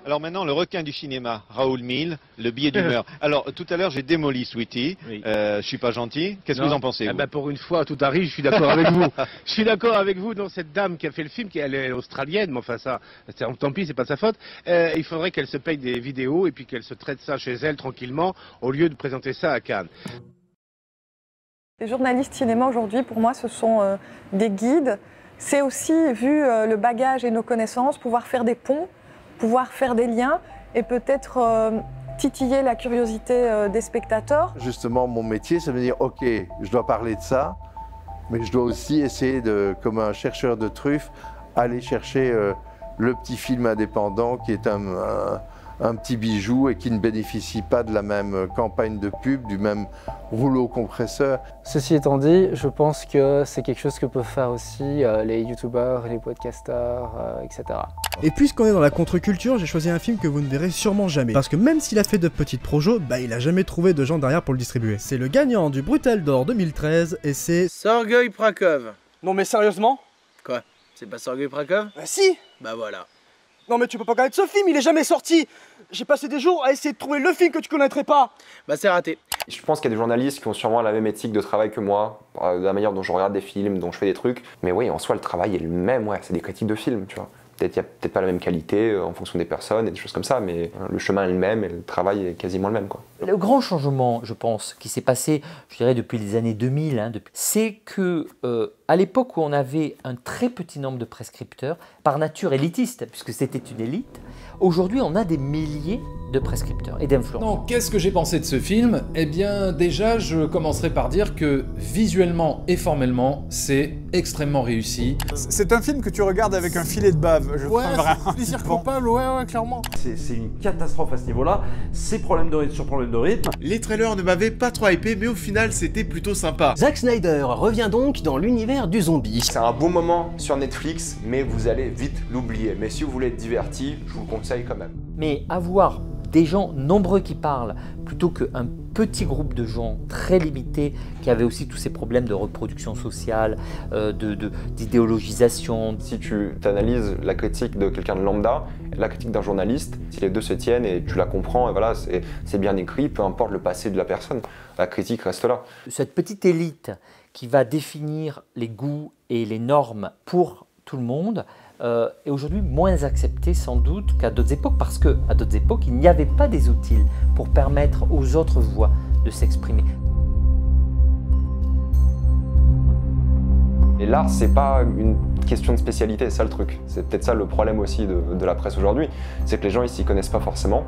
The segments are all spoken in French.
Alors maintenant, le requin du cinéma, Raoul Mille, le billet d'humeur. Alors tout à l'heure, j'ai démoli Sweetie. Oui. Je suis pas gentil. Qu'est-ce que vous en pensez vous Pour une fois, tout arrive, je suis d'accord avec vous. Je suis d'accord avec vous. Non, cette dame qui a fait le film, elle est australienne, mais enfin ça, tant pis, c'est pas sa faute. Il faudrait qu'elle se paye des vidéos et puis qu'elle se traite ça chez elle tranquillement, au lieu de présenter ça à Cannes. Les journalistes cinéma aujourd'hui, pour moi, ce sont des guides. C'est aussi, vu le bagage et nos connaissances, pouvoir faire des ponts, pouvoir faire des liens et peut-être titiller la curiosité des spectateurs. Justement, mon métier, c'est de me dire, ok, je dois parler de ça, mais je dois aussi essayer, comme un chercheur de truffes, aller chercher le petit film indépendant qui est un petit bijou et qui ne bénéficie pas de la même campagne de pub, du même rouleau compresseur. Ceci étant dit, je pense que c'est quelque chose que peuvent faire aussi les youtubeurs, les podcasteurs, etc. Et puisqu'on est dans la contre-culture, j'ai choisi un film que vous ne verrez sûrement jamais. Parce que même s'il a fait de petites projos, il a jamais trouvé de gens derrière pour le distribuer. C'est le gagnant du Brutal d'Or 2013 et c'est... Sergueï Prakov. Non mais sérieusement? Quoi? C'est pas Sergueï Prakov? Bah si. Bah voilà. Non mais tu peux pas connaître ce film, il est jamais sorti. J'ai passé des jours à essayer de trouver le film que tu connaîtrais pas. Bah c'est raté. Je pense qu'il y a des journalistes qui ont sûrement la même éthique de travail que moi, de la manière dont je regarde des films, dont je fais des trucs. Mais oui, en soi, le travail est le même, ouais, c'est des critiques de films, tu vois. Peut-être il n'y a peut-être pas la même qualité en fonction des personnes et des choses comme ça, mais le chemin est le même et le travail est quasiment le même, quoi. Le grand changement, je pense, qui s'est passé, je dirais, depuis les années 2000, c'est que à l'époque où on avait un très petit nombre de prescripteurs, par nature élitistes, puisque c'était une élite, aujourd'hui on a des milliers de prescripteurs et d'influenceurs. Donc, qu'est-ce que j'ai pensé de ce film? Eh bien, déjà, je commencerai par dire que visuellement et formellement, c'est extrêmement réussi. C'est un film que tu regardes avec un filet de bave, je trouve vraiment. Plaisir coupable, ouais, clairement. C'est une catastrophe à ce niveau-là. C'est problème de rythme sur problème de rythme. Les trailers ne m'avaient pas trop hypé, mais au final, c'était plutôt sympa. Zack Snyder revient donc dans l'univers du zombie. C'est un bon moment sur Netflix, mais vous allez vite l'oublier. Mais si vous voulez être diverti, je vous le conseille quand même. Mais avoir des gens nombreux qui parlent, plutôt qu'un petit groupe de gens très limités qui avaient aussi tous ces problèmes de reproduction sociale, d'idéologisation. Si tu analyses la critique de quelqu'un de lambda et la critique d'un journaliste, si les deux se tiennent et tu la comprends, et voilà, c'est bien écrit, peu importe le passé de la personne, la critique reste là. Cette petite élite qui va définir les goûts et les normes pour tout le monde, est aujourd'hui moins accepté sans doute qu'à d'autres époques, parce qu'à d'autres époques, il n'y avait pas des outils pour permettre aux autres voix de s'exprimer. Et l'art, c'est pas une question de spécialité, c'est ça le truc. C'est peut-être ça le problème aussi de la presse aujourd'hui, c'est que les gens ils s'y connaissent pas forcément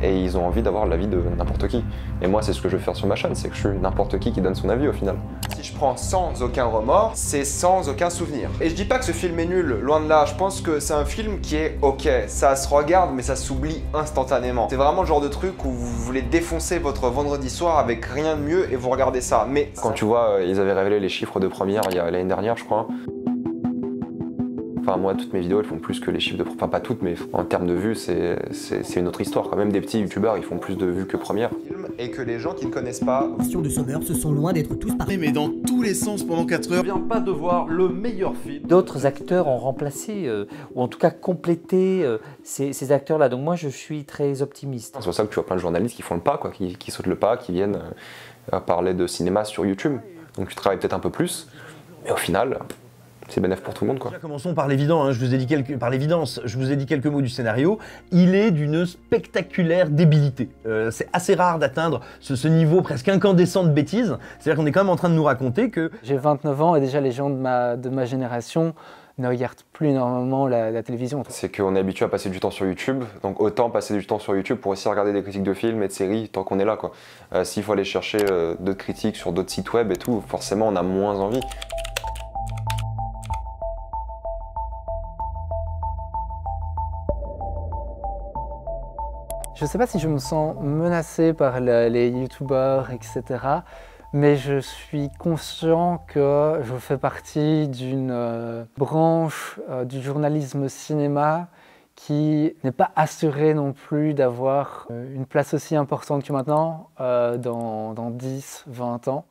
et ils ont envie d'avoir l'avis de n'importe qui. Et moi, c'est ce que je veux faire sur ma chaîne, c'est que je suis n'importe qui donne son avis au final. Si je prends sans aucun remords, c'est sans aucun souvenir. Et je dis pas que ce film est nul, loin de là, je pense que c'est un film qui est ok. Ça se regarde, mais ça s'oublie instantanément. C'est vraiment le genre de truc où vous voulez défoncer votre vendredi soir avec rien de mieux et vous regardez ça. Mais quand tu vois, ils avaient révélé les chiffres de première l'année dernière, je crois. Enfin, moi, toutes mes vidéos, elles font plus que les chiffres de... Enfin, pas toutes, mais en termes de vues, c'est une autre histoire. Quand même, des petits youtubeurs, ils font plus de vues que première. Et que les gens qui ne connaissent pas... Les questions de Sommer, ce sont loin d'être tous pareils. Mais dans tous les sens pendant 4 heures. Je viens pas de voir le meilleur film. D'autres acteurs ont remplacé, ou en tout cas complété ces acteurs-là. Donc moi, je suis très optimiste. C'est pour ça que tu vois plein de journalistes qui font le pas, quoi, qui sautent le pas, qui viennent parler de cinéma sur YouTube. Donc tu travailles peut-être un peu plus, mais au final... c'est bénéfique pour tout le monde, quoi. Déjà, commençons par l'évident, je vous ai dit par l'évidence, je vous ai dit quelques mots du scénario. Il est d'une spectaculaire débilité. C'est assez rare d'atteindre ce niveau presque incandescent de bêtises. C'est-à-dire qu'on est quand même en train de nous raconter que... J'ai 29 ans et déjà les gens de ma génération ne regardent plus énormément la télévision. C'est qu'on est habitué à passer du temps sur YouTube, donc autant passer du temps sur YouTube pour aussi regarder des critiques de films et de séries tant qu'on est là, quoi. S'il faut aller chercher d'autres critiques sur d'autres sites web et tout, forcément on a moins envie. Je ne sais pas si je me sens menacé par les youtubeurs, etc. Mais je suis conscient que je fais partie d'une branche du journalisme cinéma qui n'est pas assurée non plus d'avoir une place aussi importante que maintenant dans 10, 20 ans.